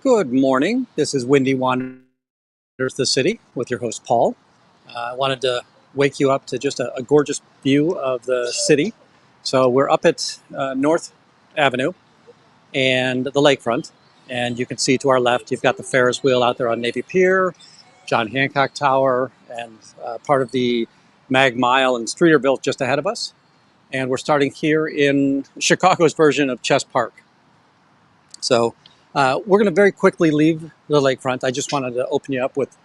Good morning. This is Windy Wanders the City with your host, Paul. I wanted to wake you up to just a gorgeous view of the city. So we're up at North Avenue and the lakefront. And you can see to our left, you've got the Ferris wheel out there on Navy Pier, John Hancock Tower, and part of the Mag Mile and Streeterville just ahead of us. And we're starting here in Chicago's version of Chess Park. So we're going to very quickly leave the lakefront. I just wanted to open you up with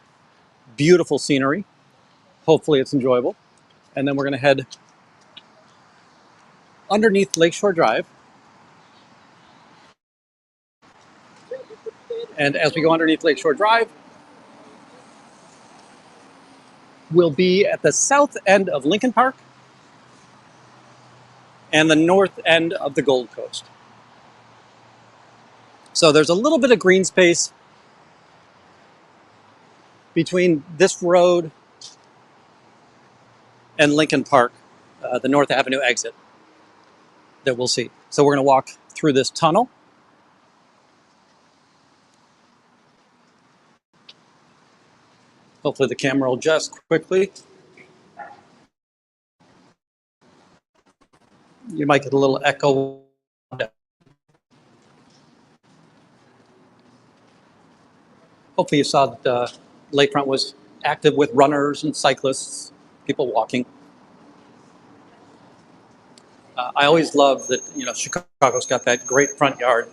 beautiful scenery. Hopefully it's enjoyable. And then we're going to head underneath Lakeshore Drive. And as we go underneath Lakeshore Drive, we'll be at the south end of Lincoln Park and the north end of the Gold Coast. So there's a little bit of green space between this road and Lincoln Park, the North Avenue exit that we'll see. So we're going to walk through this tunnel. Hopefully the camera will adjust quickly. You might get a little echo. Hopefully you saw that the lakefront was active with runners and cyclists, people walking. I always love that, Chicago's got that great front yard,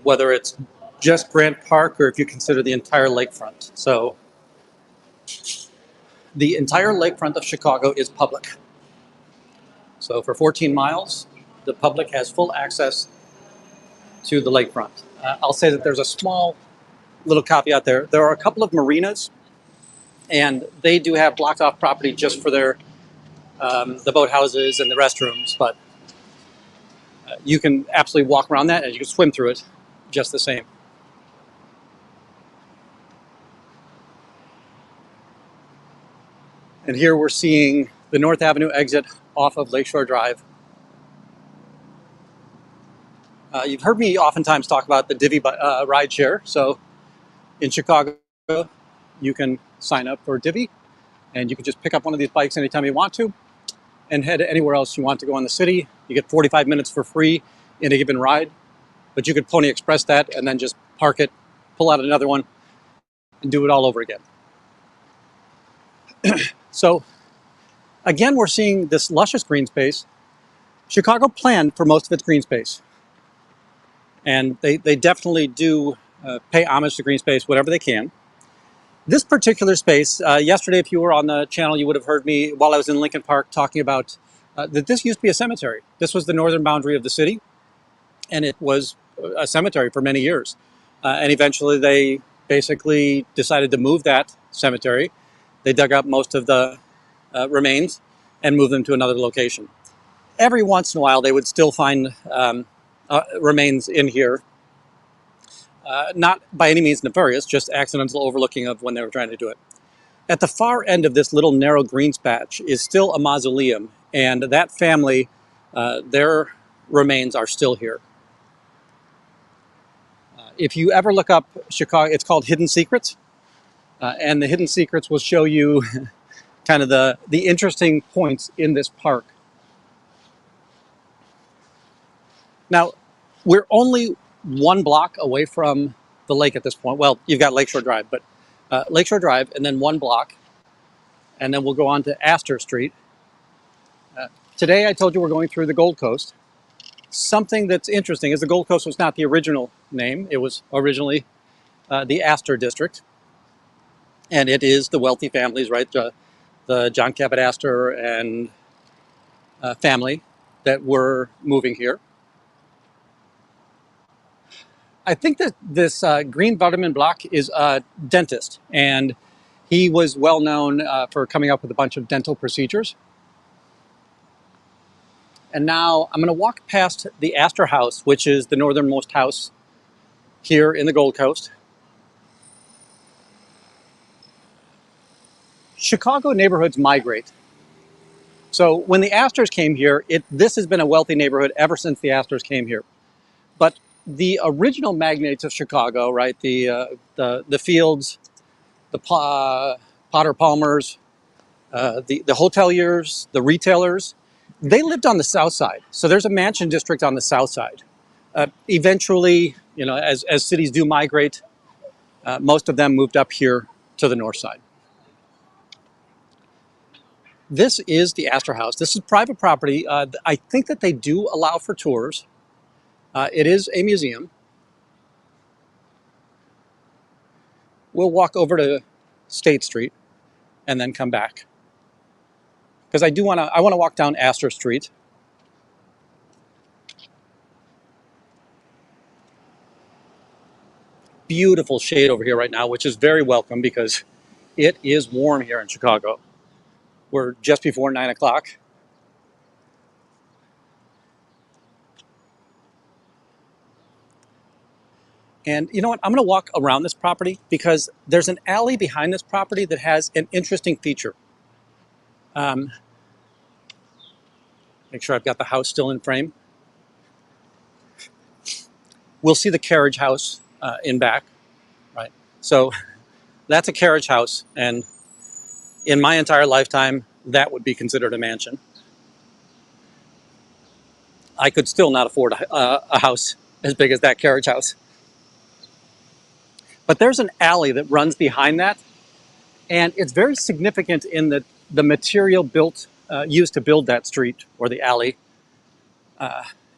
whether it's just Grant Park or if you consider the entire lakefront. So the entire lakefront of Chicago is public. So for 14 miles, the public has full access to the lakefront. I'll say that there's a small little caveat there. There are a couple of marinas, and they do have blocked off property just for their the boathouses and the restrooms, but you can absolutely walk around that and you can swim through it just the same. And here we're seeing the North Avenue exit off of Lakeshore Drive. You've heard me oftentimes talk about the Divvy rideshare. So in Chicago, you can sign up for Divvy, and you can just pick up one of these bikes anytime you want to and head anywhere else you want to go in the city. You get 45 minutes for free in a given ride, but you could Pony Express that and then just park it, pull out another one, and do it all over again. So again, we're seeing this luscious green space. Chicago planned for most of its green space, and they definitely do pay homage to green space whatever they can. This particular space, yesterday, if you were on the channel, you would have heard me while I was in Lincoln Park talking about that this used to be a cemetery. This was the northern boundary of the city, and it was a cemetery for many years. And eventually they basically decided to move that cemetery. They dug up most of the remains and moved them to another location. Every once in a while, they would still find remains in here. Not by any means nefarious, just accidental overlooking of when they were trying to do it. At the far end of this little narrow green patch is still a mausoleum, and that family, their remains are still here. If you ever look up Chicago, it's called Hidden Secrets, and the Hidden Secrets will show you kind of the interesting points in this park. Now, we're only one block away from the lake at this point. Well, you've got Lakeshore Drive, but Lakeshore Drive and then one block, and then we'll go on to Astor Street. Today I told you we're going through the Gold Coast. Something that's interesting is the Gold Coast was not the original name. It was originally the Astor District, and it is the wealthy families, right? The John Cabot Astor and family that were moving here. I think that this Green Vardaman Block is a dentist, and he was well known for coming up with a bunch of dental procedures. And now I'm going to walk past the Astor House, which is the northernmost house here in the Gold Coast. Chicago neighborhoods migrate. So when the Astors came here, this has been a wealthy neighborhood ever since the Astors came here. But the original magnates of Chicago, right? The Fields, the Potter Palmers, the hoteliers, the retailers, they lived on the south side. So there's a mansion district on the south side. Eventually, as cities do migrate, most of them moved up here to the north side. This is the Astor House. This is private property. I think that they do allow for tours. It is a museum. We'll walk over to State Street and then come back, because I want to walk down Astor Street. Beautiful shade over here right now, which is very welcome because it is warm here in Chicago. We're just before 9 o'clock. And you know what? I'm going to walk around this property because there's an alley behind this property that has an interesting feature. Make sure I've got the house still in frame. We'll see the carriage house in back, right? So that's a carriage house, and in my entire lifetime, that would be considered a mansion. I could still not afford a house as big as that carriage house. But there's an alley that runs behind that, and it's very significant in that the material used to build that street or the alley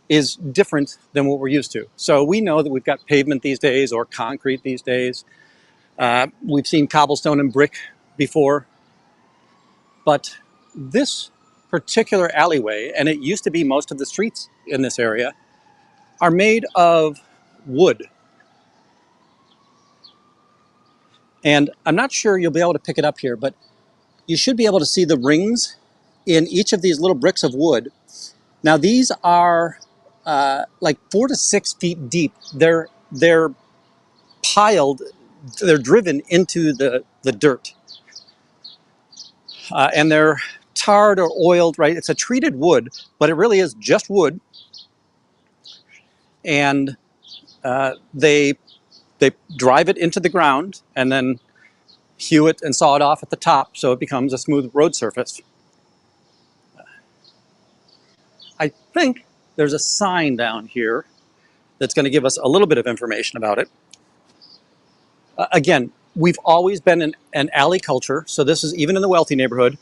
is different than what we're used to. So we know that we've got pavement these days or concrete these days. We've seen cobblestone and brick before. But this particular alleyway, and it used to be most of the streets in this area, are made of wood. And I'm not sure you'll be able to pick it up here, but you should be able to see the rings in each of these little bricks of wood. Now these are like 4 to 6 feet deep. They're piled, they're driven into the dirt. And they're tarred or oiled, right? It's a treated wood, but it really is just wood. And they drive it into the ground and then hew it and saw it off at the top so it becomes a smooth road surface. I think there's a sign down here that's going to give us a little bit of information about it. Again, we've always been an alley culture, so this is even in the wealthy neighborhood.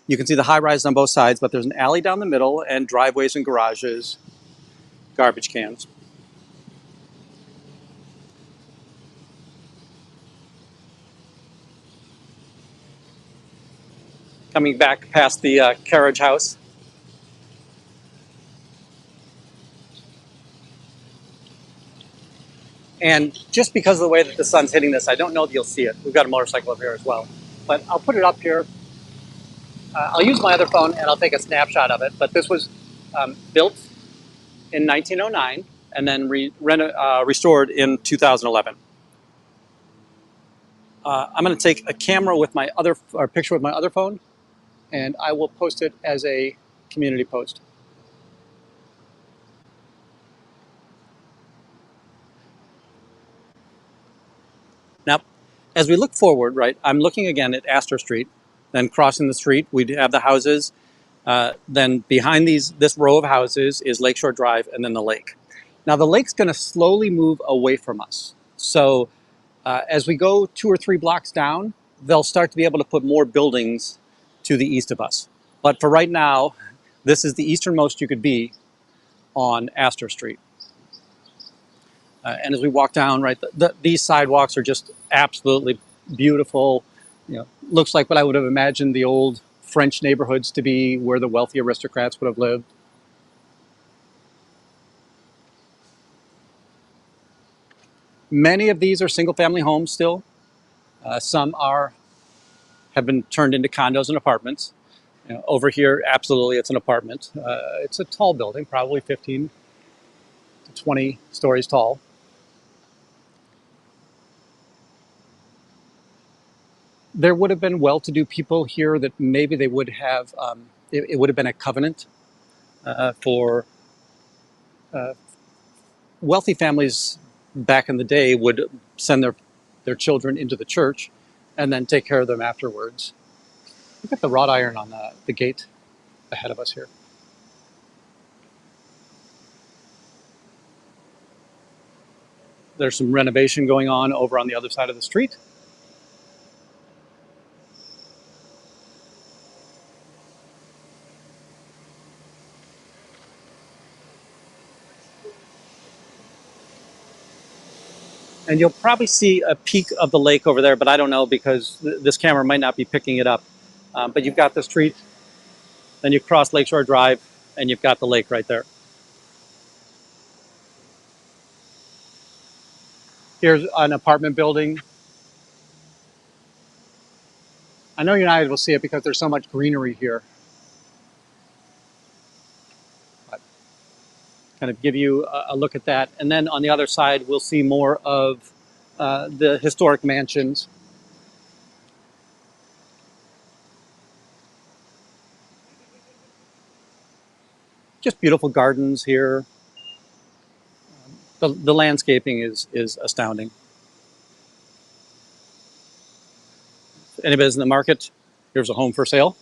You can see the high-rise on both sides, but there's an alley down the middle and driveways and garages, garbage cans. Coming back past the carriage house. And just because of the way that the sun's hitting this, I don't know that you'll see it. We've got a motorcycle up here as well. But I'll put it up here. I'll use my other phone and I'll take a snapshot of it. But this was built in 1909 and then restored in 2011. I'm going to take a camera with my picture with my other phone, and I will post it as a community post. Now, as we look forward, right, I'm looking again at Astor Street, then crossing the street, we have the houses. Then behind this row of houses is Lakeshore Drive and then the lake. Now, the lake's going to slowly move away from us. So as we go 2 or 3 blocks down, they'll start to be able to put more buildings to the east of us. But for right now, this is the easternmost you could be on Astor Street. And as we walk down, right, these sidewalks are just absolutely beautiful. You know, looks like what I would have imagined the old French neighborhoods to be, where the wealthy aristocrats would have lived. Many of these are single-family homes still. Some have been turned into condos and apartments. You know, over here, absolutely, it's an apartment. It's a tall building, probably 15 to 20 stories tall. There would have been well-to-do people here that maybe they would have, it would have been a covenant for wealthy families back in the day would send their children into the church and then take care of them afterwards. Look at the wrought iron on the gate ahead of us here. There's some renovation going on over on the other side of the street. And you'll probably see a peak of the lake over there, but I don't know because this camera might not be picking it up. But you've got the street, then you cross Lakeshore Drive, and you've got the lake right there. Here's an apartment building. I know you're not able to see it because there's so much greenery here. But kind of give you a look at that. And then on the other side, we'll see more of the historic mansions. Just beautiful gardens here. The landscaping is astounding. If anybody's in the market, here's a home for sale.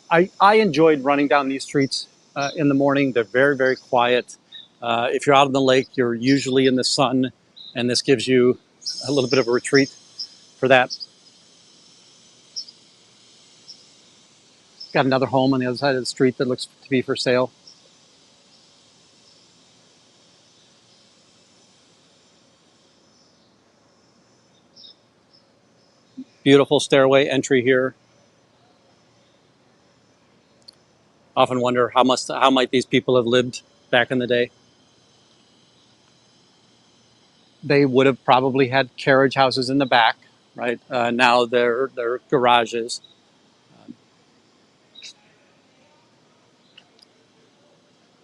I enjoyed running down these streets in the morning. They're very, very quiet. If you're out on the lake, you're usually in the sun, and this gives you a little bit of a retreat for that. Got another home on the other side of the street that looks to be for sale. Beautiful stairway entry here. Often wonder how might these people have lived back in the day. They would have probably had carriage houses in the back, right? Now they're garages.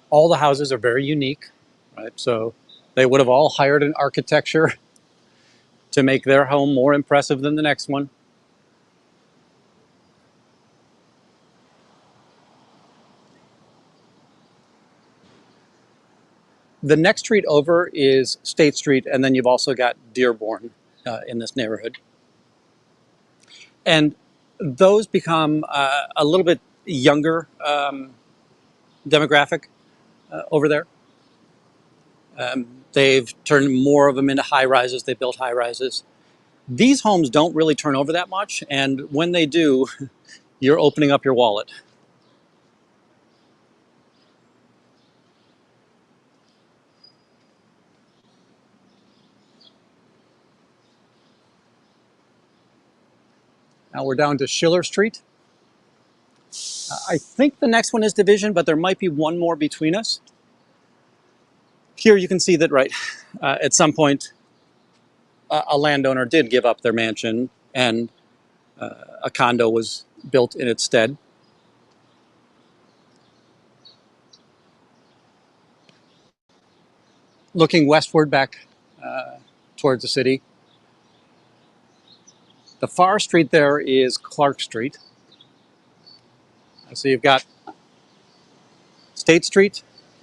All the houses are very unique, right? So they would have all hired an architecture to make their home more impressive than the next one. The next street over is State Street, and then you've also got Dearborn in this neighborhood. And those become a little bit younger demographic over there. They've turned more of them into high rises. They built high rises. These homes don't really turn over that much, and when they do, you're opening up your wallet. Now we're down to Schiller Street. I think the next one is Division, but there might be one more between us. Here you can see that, right, at some point, a landowner did give up their mansion and a condo was built in its stead. Looking westward back towards the city. The far street there is Clark Street. So you've got State Street,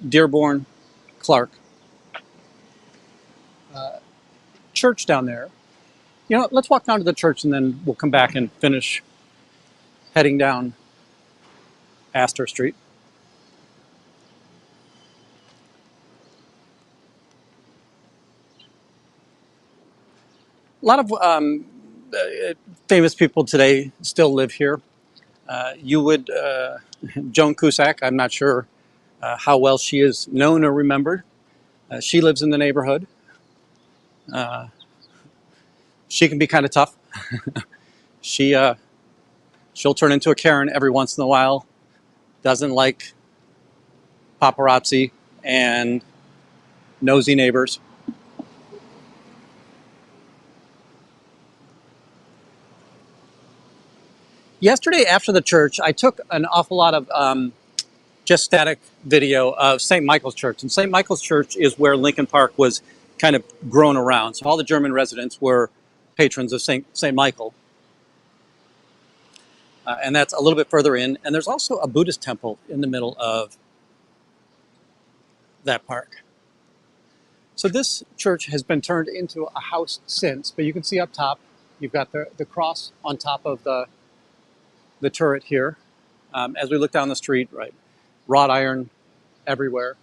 Dearborn, Clark. Church down there. You know, let's walk down to the church and then we'll come back and finish heading down Astor Street. A lot of famous people today still live here. Joan Cusack, I'm not sure how well she is known or remembered. She lives in the neighborhood. She can be kind of tough. She'll turn into a Karen every once in a while. Doesn't like paparazzi and nosy neighbors. Yesterday after the church, I took an awful lot of just static video of St. Michael's Church. And St. Michael's Church is where Lincoln Park was kind of grown around. So all the German residents were patrons of St. Michael. And that's a little bit further in. And there's also a Buddhist temple in the middle of that park. So this church has been turned into a house since, but you can see up top, you've got the cross on top of the turret here. As we look down the street, right, wrought iron everywhere.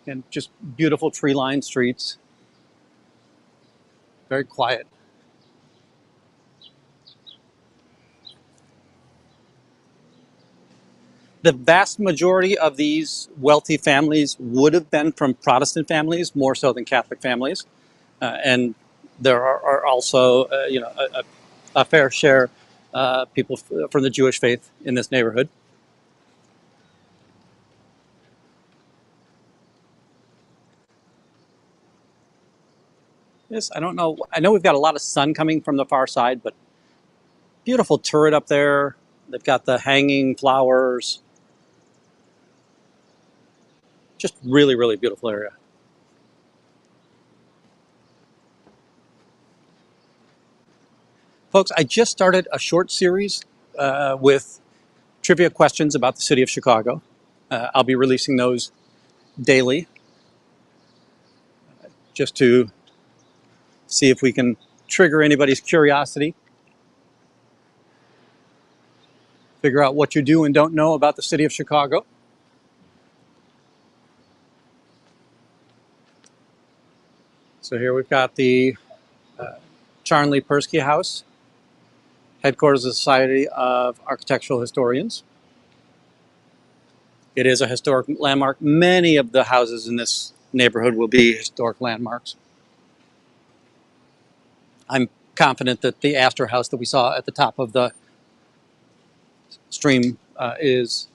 And just beautiful tree-lined streets. Very quiet. The vast majority of these wealthy families would have been from Protestant families, more so than Catholic families. And there are also, a fair share people from the Jewish faith in this neighborhood. Yes, I don't know. I know we've got a lot of sun coming from the far side, but beautiful turret up there. They've got the hanging flowers. Just really, really beautiful area. Folks, I just started a short series with trivia questions about the city of Chicago. I'll be releasing those daily just to see if we can trigger anybody's curiosity. Figure out what you do and don't know about the city of Chicago. So here we've got the Charnley Persky House, headquarters of the Society of Architectural Historians. It is a historic landmark. Many of the houses in this neighborhood will be historic landmarks. I'm confident that the Astor House that we saw at the top of the stream is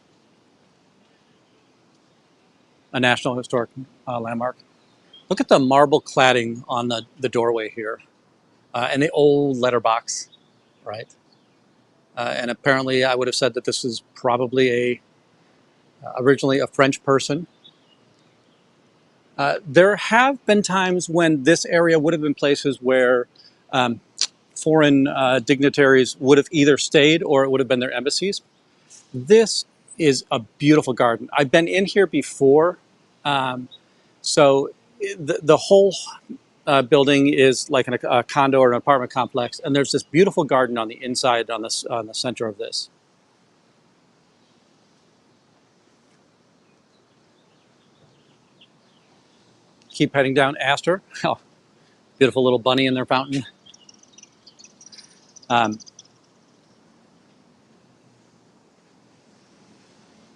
a National Historic Landmark. Look at the marble cladding on the doorway here and the old letterbox, right? And apparently I would have said that this is probably originally a French person. There have been times when this area would have been places where foreign dignitaries would have either stayed or it would have been their embassies. This is a beautiful garden. I've been in here before. So the whole building is like a condo or an apartment complex, and there's this beautiful garden on the inside, on the center of this. Keep heading down Astor. Oh, beautiful little bunny in their fountain.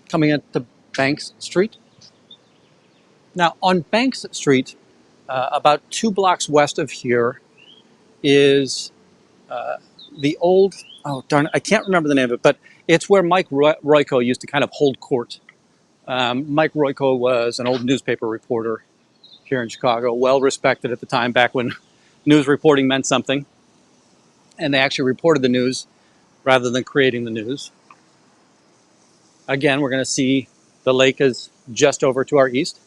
Coming into Banks Street. Now, on Banks Street, about 2 blocks west of here, is the old, oh darn it, I can't remember the name of it, but it's where Mike Royko used to kind of hold court. Mike Royko was an old newspaper reporter here in Chicago, well respected at the time, back when news reporting meant something. And they actually reported the news rather than creating the news. Again, we're going to see the lake is just over to our east.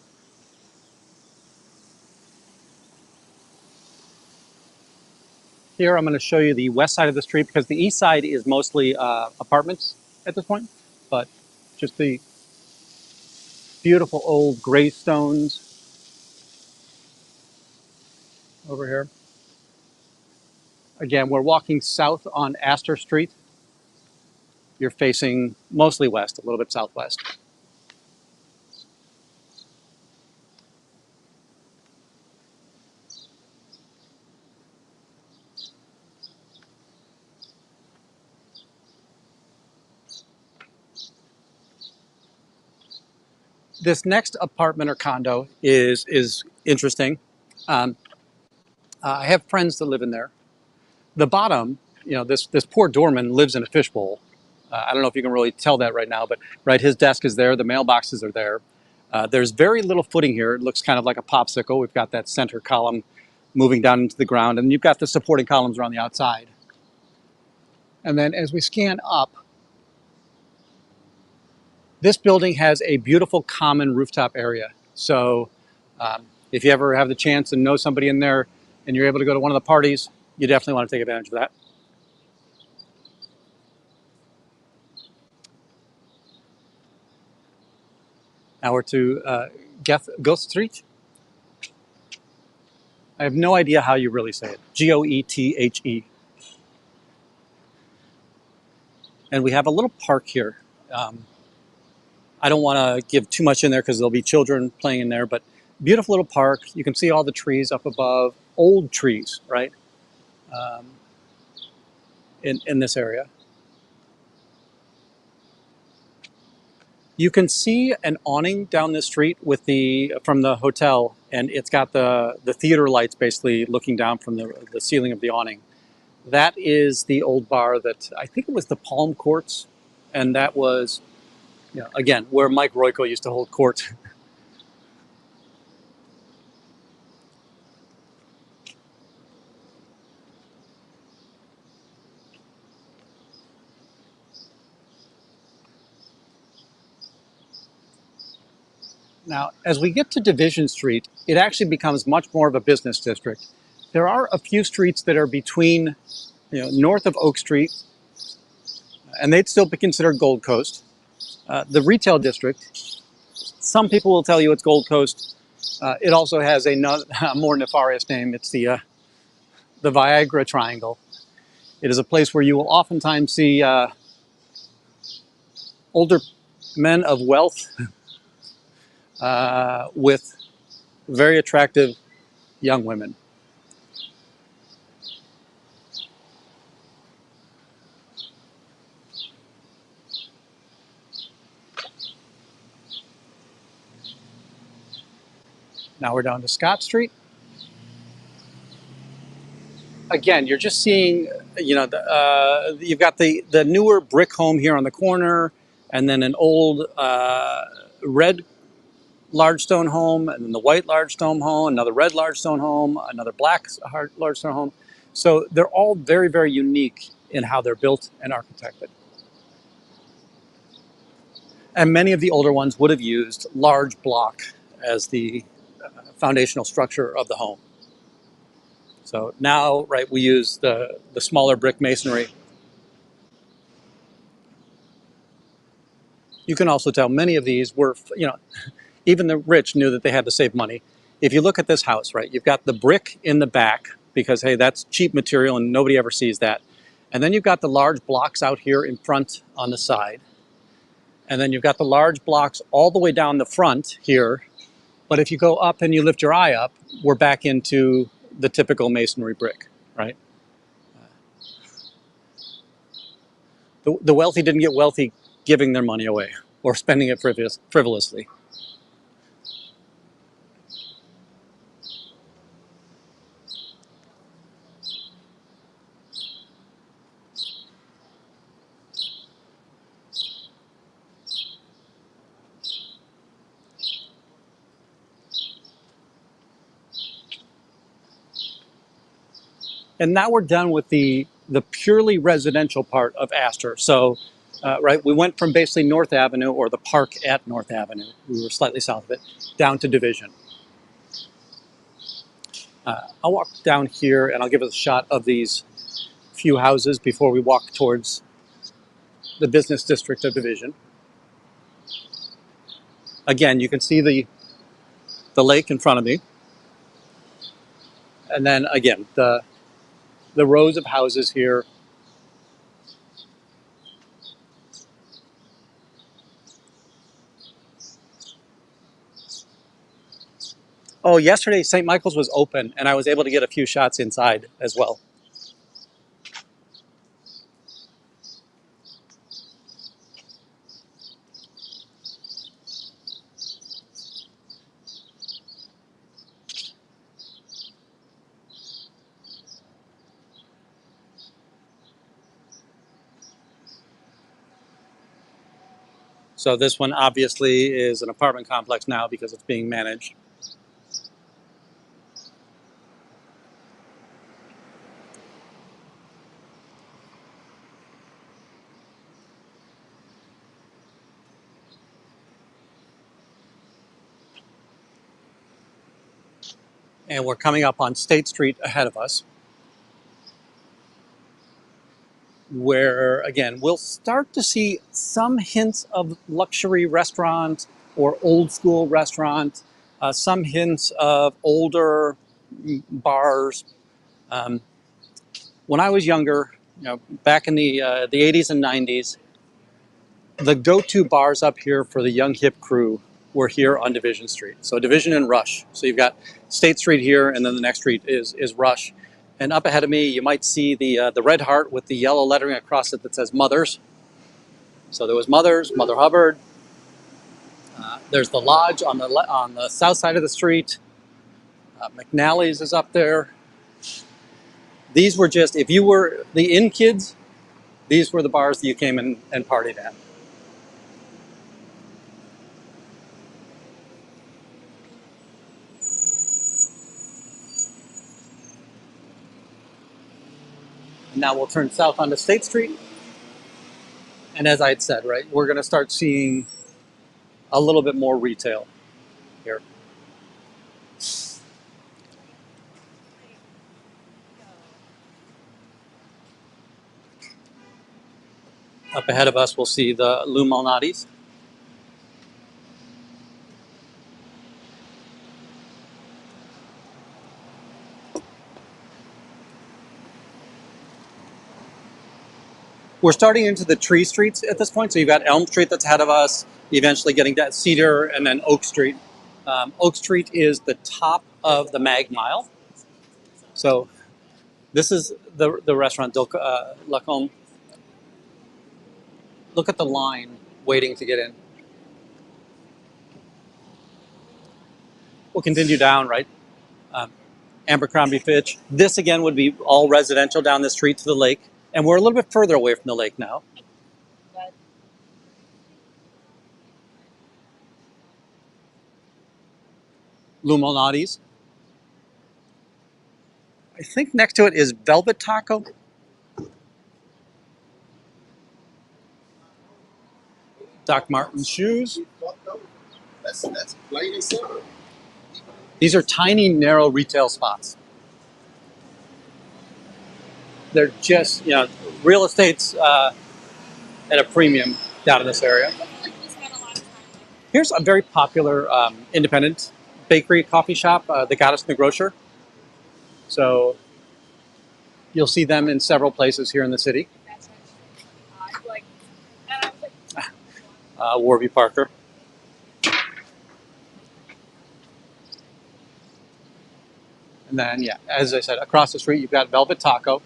Here I'm going to show you the west side of the street because the east side is mostly apartments at this point, but just the beautiful old gray stones over here. Again, we're walking south on Astor Street. You're facing mostly west, a little bit southwest. This next apartment or condo is interesting. I have friends that live in there. The bottom, this poor doorman lives in a fishbowl. I don't know if you can really tell that right now, but right, his desk is there. The mailboxes are there. There's very little footing here. It looks kind of like a popsicle. We've got that center column moving down into the ground, and you've got the supporting columns around the outside. And then as we scan up, this building has a beautiful common rooftop area. So if you ever have the chance and know somebody in there and you're able to go to one of the parties, you definitely want to take advantage of that. Now we're to Goethe Street. I have no idea how you really say it. Goethe. And we have a little park here. Um, I don't want to give too much in there because there'll be children playing in there, but beautiful little park. You can see all the trees up above, old trees, right? Um, in this area. You can see an awning down the street with from the hotel, and it's got the theater lights basically looking down from the ceiling of the awning. That is the old bar that I think it was the Palm Courts, and that was, you know, again, where Mike Royko used to hold court. Now, as we get to Division Street, it actually becomes much more of a business district. There are a few streets that are between, north of Oak Street, and they'd still be considered Gold Coast. The retail district, some people will tell you it's Gold Coast. It also has a more nefarious name. It's the Viagra Triangle. It is a place where you will oftentimes see older men of wealth with very attractive young women. Now we're down to Scott Street. Again, you're just seeing, you've got the newer brick home here on the corner, and then an old red large stone home, and then the white large stone home, another red large stone home, another black large stone home. So they're all very, very unique in how they're built and architected. And many of the older ones would have used large block as the foundational structure of the home. So now, right, we use the smaller brick masonry. You can also tell many of these were, even the rich knew that they had to save money. If you look at this house, right, you've got the brick in the back because, hey, that's cheap material and nobody ever sees that. And then you've got the large blocks out here in front on the side. And then you've got the large blocks all the way down the front here. But if you go up and you lift your eye up, we're back into the typical masonry brick, right? The wealthy didn't get wealthy giving their money away or spending it frivolously. And now we're done with the purely residential part of Astor. So, right, we went from basically North Avenue, or the park at North Avenue, we were slightly south of it, down to Division. I'll walk down here and I'll give us a shot of these few houses before we walk towards the business district of Division. Again, you can see the lake in front of me. And then again, the rows of houses here. Oh, yesterday St. Michael's was open and I was able to get a few shots inside as well. So this one obviously is an apartment complex now because it's being managed. And we're coming up on State Street ahead of us, where again we'll start to see some hints of luxury restaurants, or old school restaurant, some hints of older bars. Um, when I was younger, back in the 80s and 90s, the go-to bars up here for the young hip crew were here on Division Street. So Division and Rush. So you've got State Street here, and then the next street is Rush. And up ahead of me, you might see the red heart with the yellow lettering across it that says Mothers. So there was Mothers, Mother Hubbard. There's the Lodge on the south side of the street. McNally's is up there. These were just, if you were the inn kids, these were the bars that you came in and partied at. And now we'll turn south onto State Street. And as I had said, right, we're going to start seeing a little bit more retail here. Up ahead of us, we'll see the Lou Malnati's. We're starting into the tree streets at this point. So you've got Elm Street that's ahead of us, eventually getting to Cedar, and then Oak Street. Oak Street is the top of the Mag Mile. So this is the restaurant, Lacombe. Look at the line waiting to get in. We'll continue down, right? Abercrombie Fitch. This again would be all residential down the street to the lake. And we're a little bit further away from the lake now. Lou Malnati's. I think next to it is Velvet Taco. Doc Martens shoes. That's plain and simple. These are tiny, narrow retail spots. They're just, real estate's at a premium down in this area. Here's a very popular independent bakery coffee shop, the Goddess and the Grocer. So you'll see them in several places here in the city. Warby Parker. And then, as I said, across the street, you've got Velvet Taco.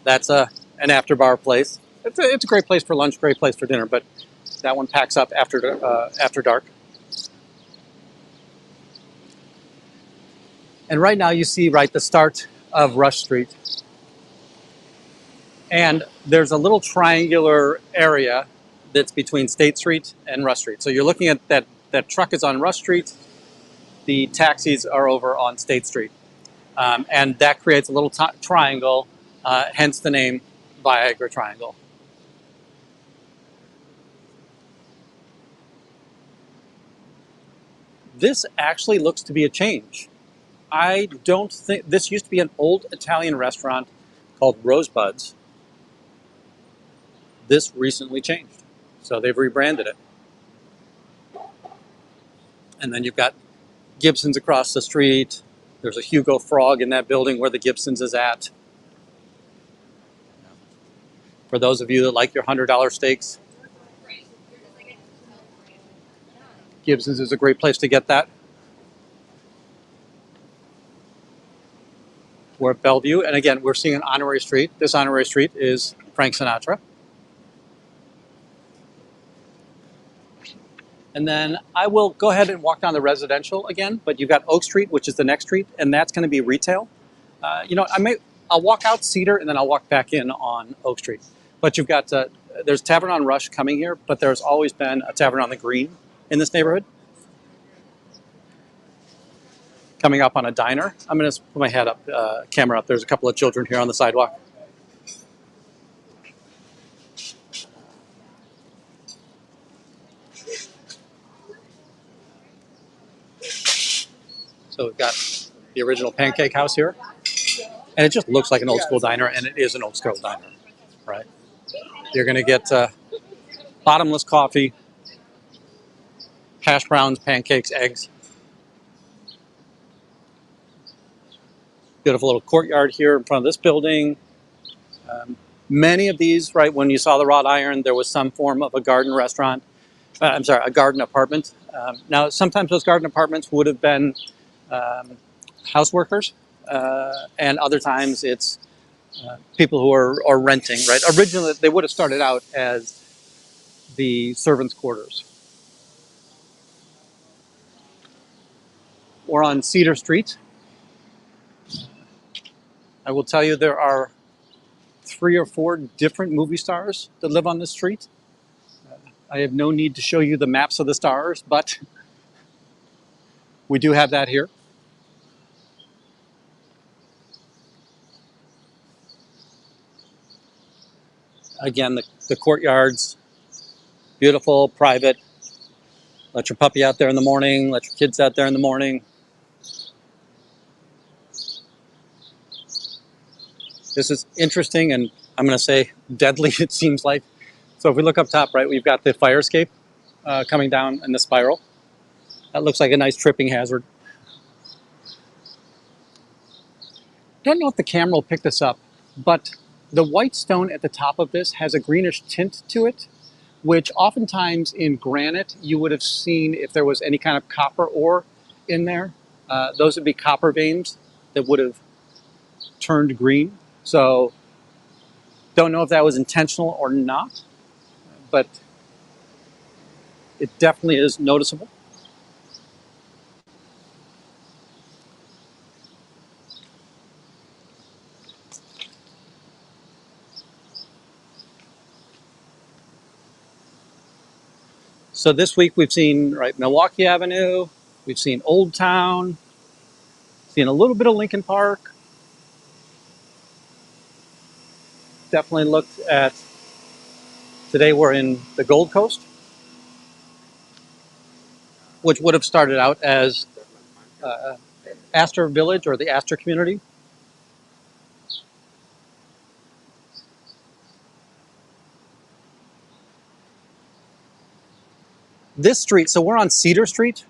That's an after bar place. It's a great place for lunch, great place for dinner, but that one packs up after dark. And right now you see the start of Rush Street. And there's a little triangular area that's between State Street and Rush Street. So you're looking at that truck is on Rush Street. The taxis are over on State Street. And that creates a little triangle, hence the name Viagra Triangle. This actually looks to be a change. I don't think, this used to be an old Italian restaurant called Rosebuds. This recently changed. So they've rebranded it. And then you've got Gibson's across the street. There's a Hugo Frog in that building where the Gibson's is at. For those of you that like your $100 steaks, Gibson's is a great place to get that. We're at Bellevue, and again, we're seeing an honorary street. This honorary street is Frank Sinatra. And then I will go ahead and walk down the residential again, but you've got Oak Street, which is the next street, and that's going to be retail. I'll walk out Cedar, and then I'll walk back in on Oak Street. But you've got, there's Tavern on Rush coming here, but there's always been a Tavern on the Green in this neighborhood. Coming up on a diner. I'm going to put my camera up. There's a couple of children here on the sidewalk. So we've got the original Pancake House here. And it just looks like an old school diner, and it is an old school diner, right? You're going to get bottomless coffee. hash browns, pancakes, eggs. Beautiful little courtyard here in front of this building. Many of these, right, when you saw the wrought iron, there was some form of a garden restaurant. I'm sorry, a garden apartment. Now, sometimes those garden apartments would have been house workers, and other times it's people who are renting, right? Originally, they would have started out as the servants' quarters. We're on Cedar Street. I will tell you there are 3 or 4 different movie stars that live on this street. I have no need to show you the maps of the stars, but we do have that here. Again, the courtyards, beautiful, private. Let your puppy out there in the morning, let your kids out there in the morning. This is interesting, and I'm going to say deadly, it seems like. So if we look up top, right, we've got the fire escape coming down in the spiral. That looks like a nice tripping hazard. Don't know if the camera will pick this up, but the white stone at the top of this has a greenish tint to it, which oftentimes in granite you would have seen if there was any kind of copper ore in there. Those would be copper veins that would have turned green. So don't know if that was intentional or not, but it definitely is noticeable. So this week we've seen right Milwaukee Avenue, we've seen Old Town, seen a little bit of Lincoln Park. Definitely looked at, today we're in the Gold Coast, which would have started out as Astor Village or the Astor community. This street, so we're on Cedar Street.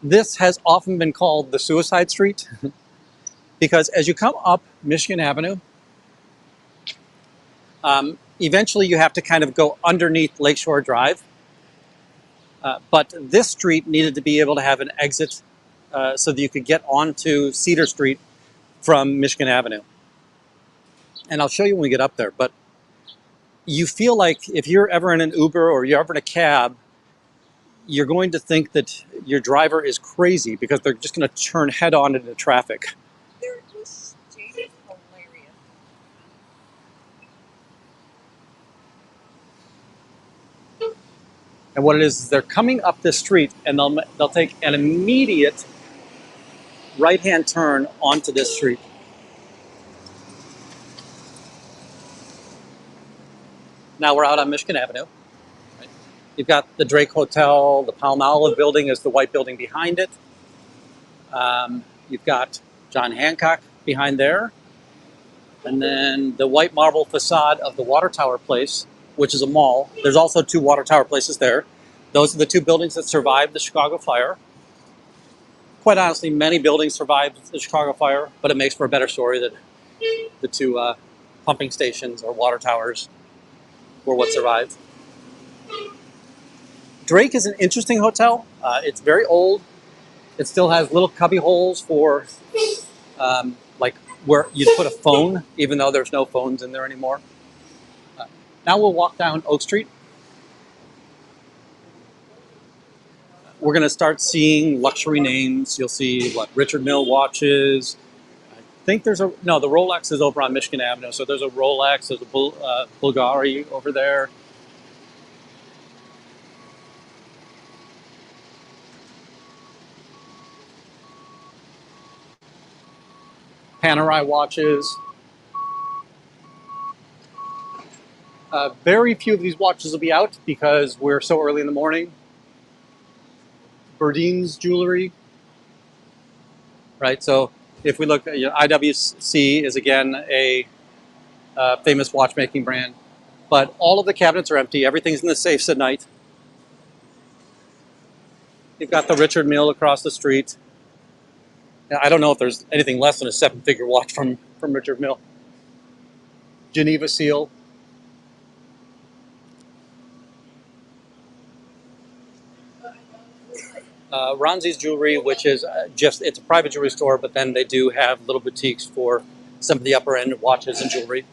This has often been called the Suicide Street because as you come up Michigan Avenue, eventually you have to kind of go underneath Lakeshore Drive. But this street needed to be able to have an exit so that you could get onto Cedar Street from Michigan Avenue. And I'll show you when we get up there. But you feel like if you're ever in an Uber or you're ever in a cab, you're going to think that your driver is crazy because they're just going to turn head on into traffic. This Jade is hilarious. And what it is they're coming up this street and they'll take an immediate right-hand turn onto this street. Now we're out on Michigan Avenue. Right? You've got the Drake Hotel, the Palmolive building is the white building behind it. You've got John Hancock behind there. And then the white marble facade of the Water Tower Place, which is a mall. There's also 2 Water Tower Places there. Those are the 2 buildings that survived the Chicago fire. Quite honestly, many buildings survived the Chicago fire, but it makes for a better story that the 2 pumping stations or water towers were what survived. Drake is an interesting hotel. It's very old. It still has little cubby holes for like where you'd put a phone, even though there's no phones in there anymore. Now we'll walk down Oak Street. We're going to start seeing luxury names. You'll see what Richard Mille watches. I think there's the Rolex is over on Michigan Avenue. So there's a Rolex, there's a Bulgari over there. Panerai watches. Very few of these watches will be out because we're so early in the morning. Berdeen's jewelry, right? So if we look at IWC is again a famous watchmaking brand, but all of the cabinets are empty. Everything's in the safes at night. You've got the Richard Mille across the street. I don't know if there's anything less than a seven-figure watch from Richard Mille. Geneva Seal. Ronzi's Jewelry, which is it's a private jewelry store, but then they do have little boutiques for some of the upper end watches and jewelry.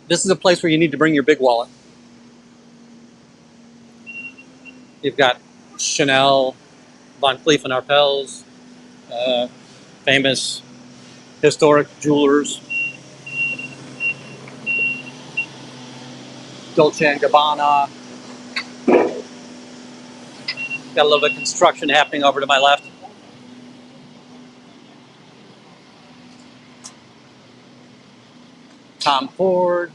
This is a place where you need to bring your big wallet. You've got Chanel, Van Cleef & Arpels, famous historic jewelers, Dolce & Gabbana. Got a little bit of construction happening over to my left. Tom Ford.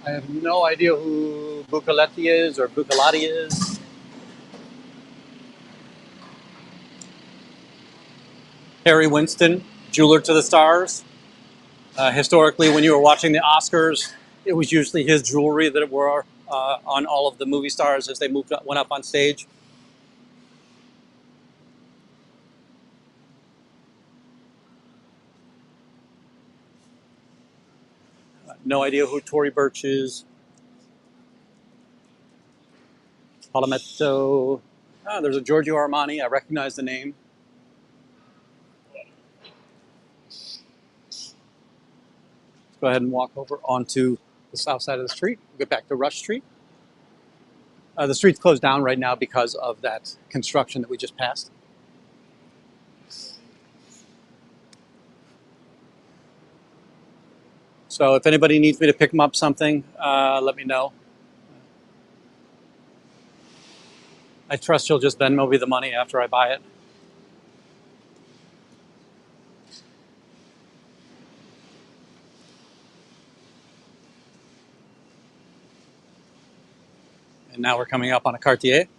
I have no idea who Buccellati is or Buccellati is. Harry Winston, jeweler to the stars. Historically, when you were watching the Oscars, it was usually his jewelry that were on all of the movie stars as they went up on stage. No idea who Tory Burch is. Palmetto. Oh, there's a Giorgio Armani. I recognize the name. Let's go ahead and walk over onto the south side of the street. We'll get back to Rush Street. The street's closed down right now because of that construction that we just passed. So if anybody needs me to pick them up something, let me know. I trust you'll just Venmo me the money after I buy it. And now we're coming up on a Cartier.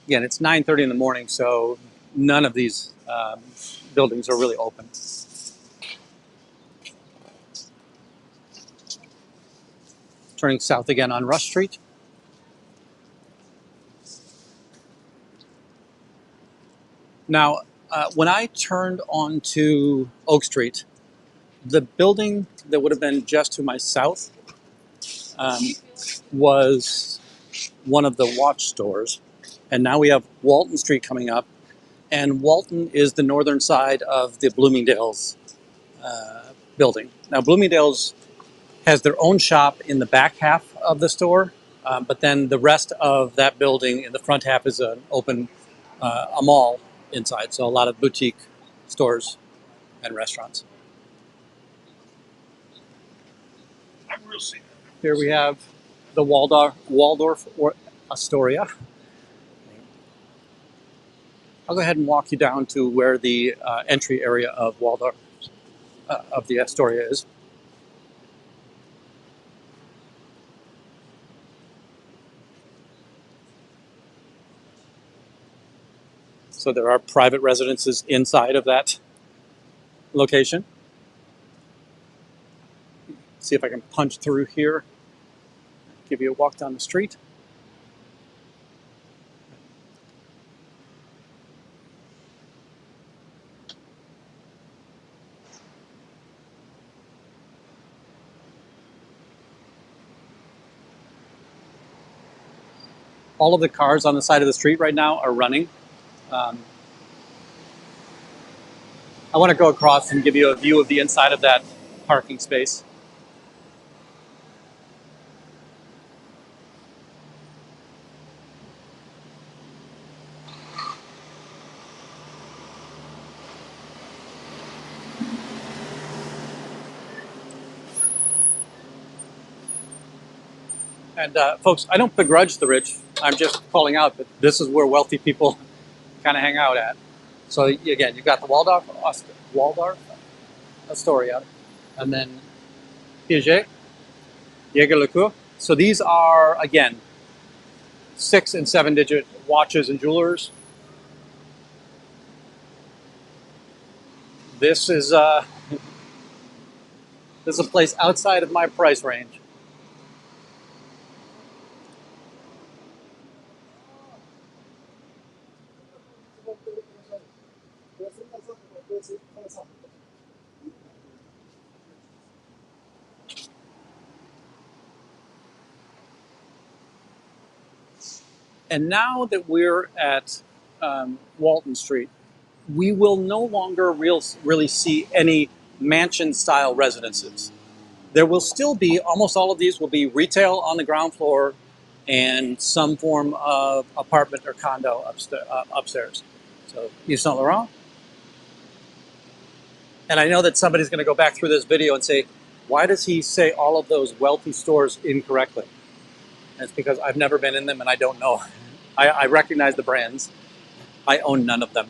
Again, it's 9:30 in the morning, so none of these buildings are really open. Turning south again on Rush Street. Now, when I turned onto Oak Street, the building that would have been just to my south was one of the watch stores. And now we have Walton Street coming up. And Walton is the northern side of the Bloomingdale's building. Now, Bloomingdale's has their own shop in the back half of the store, but then the rest of that building in the front half is an open a mall inside. So a lot of boutique stores and restaurants. Here we have the Waldorf or Astoria. I'll go ahead and walk you down to where the entry area of Waldorf of the Astoria is. So there are private residences inside of that location. See if I can punch through here. Give you a walk down the street. All of the cars on the side of the street right now are running. I want to go across and give you a view of the inside of that parking space. And folks, I don't begrudge the rich. I'm just calling out that this is where wealthy people kind of hang out at. So again, you've got the Waldorf Astoria, and then Piaget, Jaeger-LeCoultre. So these are, again, 6- and 7-digit watches and jewelers. This is This is a place outside of my price range. And now that we're at Walton Street, we will no longer really see any mansion-style residences. There will still be, almost all of these will be retail on the ground floor and some form of apartment or condo upstairs. So Yves Saint Laurent. And I know that somebody's going to go back through this video and say, why does he say all of those wealthy stores incorrectly? And it's because I've never been in them and I don't know. I recognize the brands. I own none of them.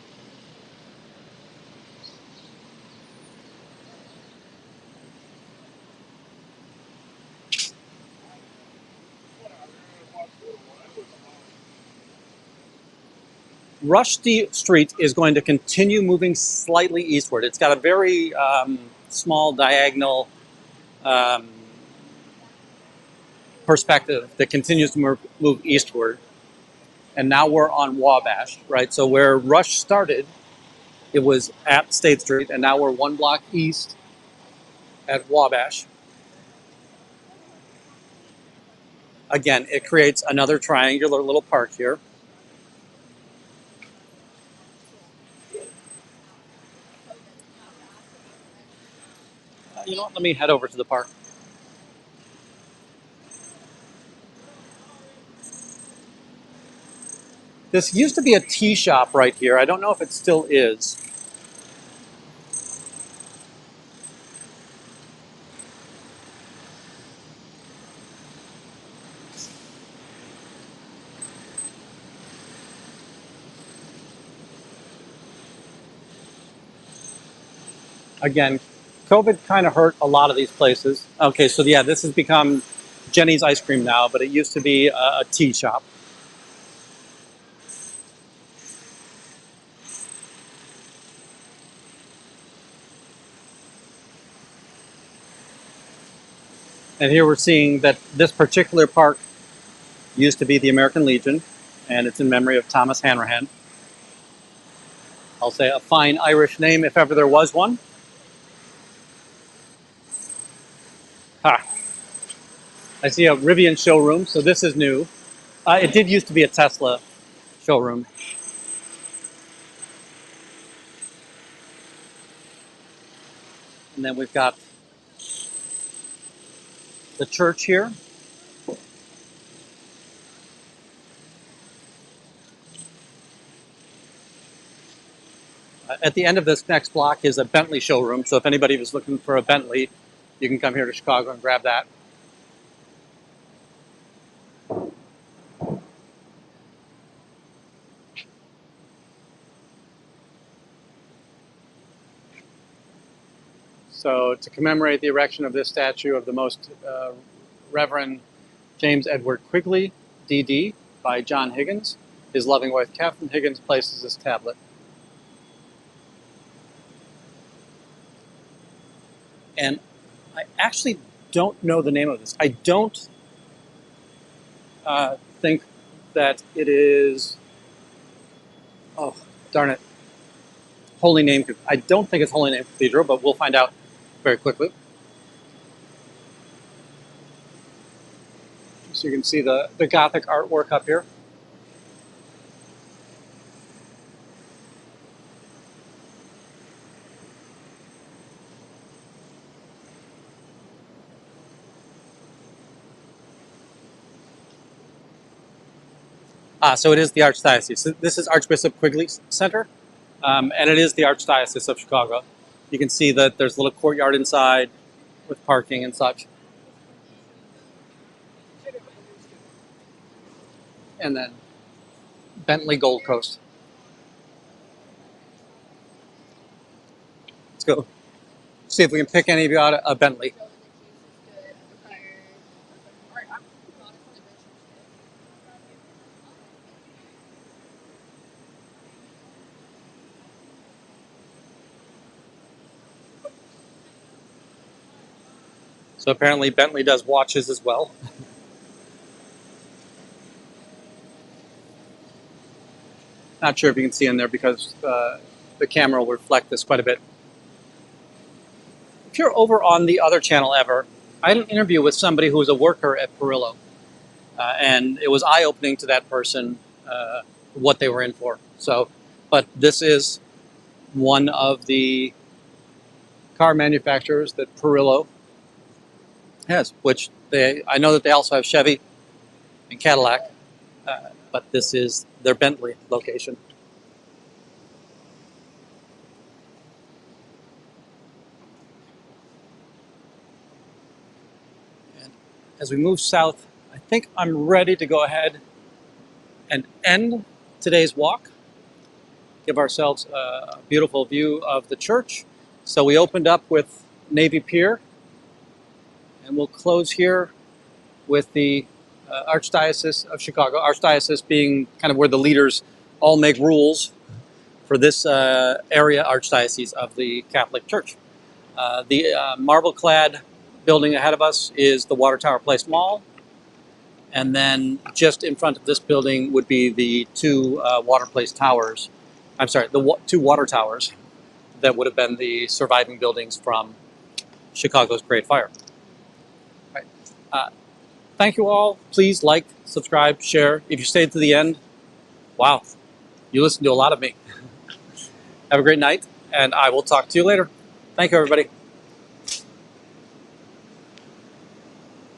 Rush Street is going to continue moving slightly eastward. It's got a very small diagonal um, perspective that continues to move eastward. And now we're on Wabash, right? So where Rush started, it was at State Street, and now we're one block east at Wabash. Again, it creates another triangular little park here. You know what? Let me head over to the park. This used to be a tea shop right here. I don't know if it still is. Again, COVID kind of hurt a lot of these places. Okay, so yeah, this has become Jenny's Ice Cream now, but it used to be a tea shop. And here we're seeing that this particular park used to be the American Legion, and it's in memory of Thomas Hanrahan. I'll say a fine Irish name if ever there was one. Ha! I see a Rivian showroom, so this is new. It did used to be a Tesla showroom. And then we've got the church here. At the end of this next block is a Bentley showroom, so if anybody was looking for a Bentley, you can come here to Chicago and grab that. So to commemorate the erection of this statue of the most Reverend James Edward Quigley, D.D., by John Higgins, his loving wife Catherine Higgins places this tablet. And I actually don't know the name of this. I don't think that it is, oh, darn it, Holy Name. I don't think it's Holy Name Cathedral, but we'll find out very quickly. So you can see the Gothic artwork up here. So it is the Archdiocese. So this is Archbishop Quigley Center, and it is the Archdiocese of Chicago. You can see that there's a little courtyard inside with parking and such. And then Bentley Gold Coast. Let's go see if we can pick any of you out a Bentley. So apparently Bentley does watches as well. Not sure if you can see in there because the camera will reflect this quite a bit. If you're over on the other channel ever, I had an interview with somebody who was a worker at Perillo. And it was eye-opening to that person what they were in for. So, but this is one of the car manufacturers that Perillo has, which I know that they also have Chevy and Cadillac, but this is their Bentley location. And as we move south, I think I'm ready to go ahead and end today's walk. Give ourselves a beautiful view of the church. So we opened up with Navy Pier, and we'll close here with the Archdiocese of Chicago. Archdiocese being kind of where the leaders all make rules for this area, Archdiocese of the Catholic Church. The marble-clad building ahead of us is the Water Tower Place Mall, and then just in front of this building would be the two Water Place Towers. I'm sorry, the two water towers that would have been the surviving buildings from Chicago's Great Fire. All right. Thank you all. Please like, subscribe, share. If you stayed to the end, wow, you listened to a lot of me. Have a great night, and I will talk to you later. Thank you, everybody.